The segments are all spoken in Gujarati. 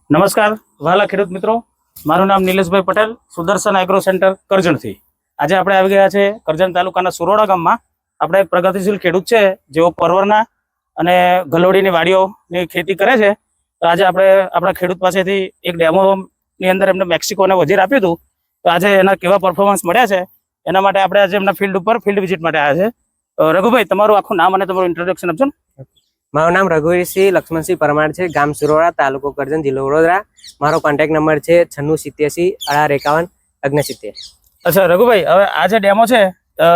નમસ્કાર વાલા ખેડૂત મિત્રો, મારું નામ નિલેશભાઈ પટેલ, સુદર્શન એગ્રો સેન્ટર કરજણથી. આજે આપણે આવી ગયા છે કરજણ તાલુકાના સુરોડા ગામમાં. આપણે એક પ્રગતિશીલ ખેડૂત છે જેઓ પરવરના અને ગલોડીની વાડીઓની ખેતી કરે છે. તો આજે આપણે આપણા ખેડૂત પાસેથી એક ડેમોની અંદર એમને મેક્સિકો અને વજીર આપ્યું હતું. તો આજે એના કેવા પરફોર્મન્સ મળ્યા છે એના માટે આપણે આજે એમના ફિલ્ડ ઉપર ફિલ્ડ વિઝિટ માટે આવ્યા છે. રઘુભાઈ, તમારું આખું નામ અને તમારું ઇન્ટ્રોડક્શન આપજો ને. મારું નામ રઘુવીરસિંહ લક્ષ્મણસિંહ પરમાર છે, ગામ સુરોડા, તાલુકો કરજણ, જિલ્લો વડોદરા. મારો કોન્ટેક્ટ નંબર છે 9687 1851 69. અચ્છા રઘુભાઈ, હવે આ જે ડેમો છે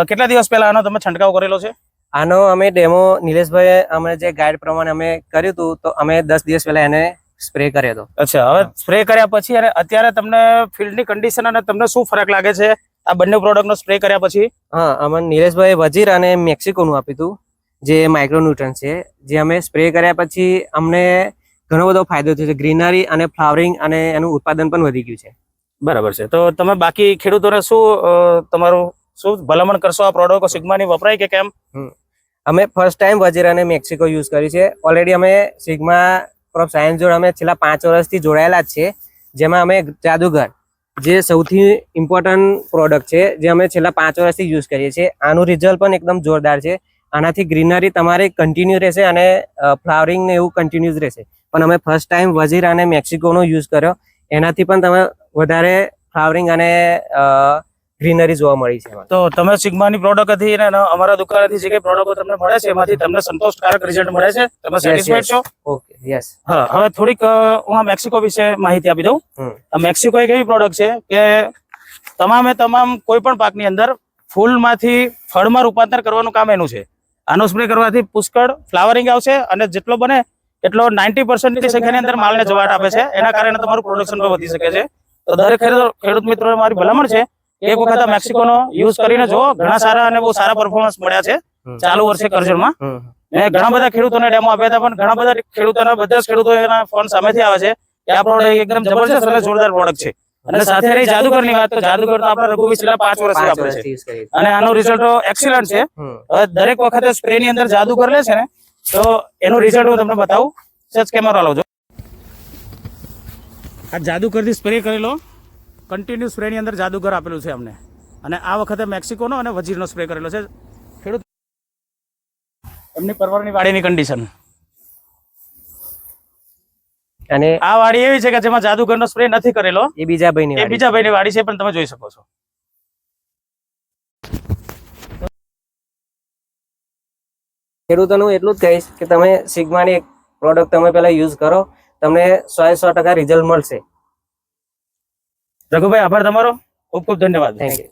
કેટલા દિવસ પહેલા આનો તમે છંટકાવ કરેલો છે? આનો અમે ડેમો નિલેશભાઈ અમે જે ગાઈડ પ્રમાણે અમે કર્યું હતું, તો અમે 10 દિવસ પહેલા એને સ્પ્રે કર્યો હતો. અચ્છા, હવે સ્પ્રે કર્યા પછી અને અત્યારે તમને ફિલ્ડની કન્ડિશન અને તમને શું ફરક લાગે છે આ બંને પ્રોડક્ટનો સ્પ્રે કર્યા પછી? હા, અમે નિલેશભાઈ વજીર અને મેક્સિકોનું આપ્યું હતું, જે માઇક્રોન્યુટ્રન છે, જે અમે સ્પ્રે કર્યા પછી અમને ઘણો બધો ફાયદો થયો છે. ગ્રીનરી અને ફ્લાવરિંગ અને એનું ઉત્પાદન પણ વધી ગયું છે. બરાબર છે. તો તમે બાકી ખેડૂતોને તમારું શું ભલામણ કરશો? આ પ્રોડક્ટ સિગ્માની વપરાય કે કેમ? અમે ફર્સ્ટ ટાઈમ વજીર અને મેક્સિકો યુઝ કરી છે. ઓલરેડી અમે સિગ્મા ક્રોપ સાયન્સ જોડે અમે છેલ્લા 5 વર્ષથી જોડાયેલા જ છે, જેમાં અમે જાદુગર જે સૌથી ઇમ્પોર્ટન્ટ પ્રોડક્ટ છે, જે અમે છેલ્લા 5 વર્ષથી યુઝ કરીએ છીએ. આનું રિઝલ્ટ પણ એકદમ જોરદાર છે. આનાથી ગ્રીનરી તમારે કન્ટિન્યુ રહેશે અને ફ્લાવરિંગ ને એવું કન્ટિન્યુઅસ રહેશે. પણ અમે ફર્સ્ટ ટાઈમ વજીર અને મેક્સિકોનો યુઝ કર્યો, એનાથી પણ તમે વધારે ફ્લાવરિંગ અને ગ્રીનરી જોવા મળી છે. તો તમે સિગ્માની પ્રોડક્ટ હતી અને અમારા દુકાનેથી જે કઈ પ્રોડક્ટો તમને મળે છે એમાંથી તમને સંતોષકારક રિઝલ્ટ મળે છે? તમે સેટિસ્ફાઈડ છો? Okay, yes. હા, હવે થોડીક હું આ મેક્સિકો વિશે માહિતી આપી દઉં. આ મેક્સિકો એક એવી પ્રોડક્ટ છે કે તમામ કોઈ પણ પાકની અંદર ફૂલમાંથી ફળમાં રૂપાંતર કરવાનું કામ એનું છે. આનો સ્પ્રે કરવાથી પુષ્કળ ફ્લાવરિંગ આવશે અને જેટલો બને એટલો 90% ની સંખ્યાની અંદર માલને જવાટ આપે છે. એના કારણે તમારું પ્રોડક્શન પણ વધી શકે છે. તો દરેક ખેડૂત મિત્રોને મારી ભલામણ છે, એક વખત મેક્સિકોનો યુઝ કરીને જો, ઘણા સારા અને બહુ સારા પરફોર્મન્સ મળ્યા છે ચાલુ વર્ષે કરજણમાં. ઘણા બધા ખેડૂતોને ડેમો આપ્યા હતા, પણ ઘણા બધા ખેડૂતોના બધા જ ખેડૂતોના ફોન સામેથી આવે છે કે આ પ્રોડક્ટ એકદમ જબરજસ્ત અને જોરદાર પ્રોડક્ટ છે. અને સાથે રહી જાદુગરની વાત, તો જાદુગર તો આપણા રઘુવીર છેલ્લા 5 વર્ષથી વાપરે છે અને આનો રિઝલ્ટ એક્સિલન્ટ છે. દરેક વખતે સ્પ્રે ની અંદર જાદુગર લે છે ને, તો એનું રિઝલ્ટ હું તમને બતાવું. સચ કેમેરા લાવજો. આ જાદુગરથી સ્પ્રે કરેલો કન્ટિન્યુ સ્પ્રે ની અંદર જાદુગર આપેલું છે અમને, અને આ વખતે મેક્સિકોનો અને વજીરનો સ્પ્રે કરેલો છે. ખેડૂત એમની પરવરની વાડીની કન્ડિશન, અને આ વાડી એવી છે કે જેમાં જાદુગરનો સ્પ્રે નથી કરેલો. એ બીજા ભાઈની વાડી છે, પણ તમે જોઈ શકો છો. ખેડૂતોનું એટલું જ કહીશ કે તમે સિગ્માની એક પ્રોડક્ટ તમે પહેલા યુઝ કરો, તમને 100% રિઝલ્ટ મળશે. રઘુભાઈ, આભાર તમારો. ખૂબ ખૂબ ધન્યવાદ. Thank you.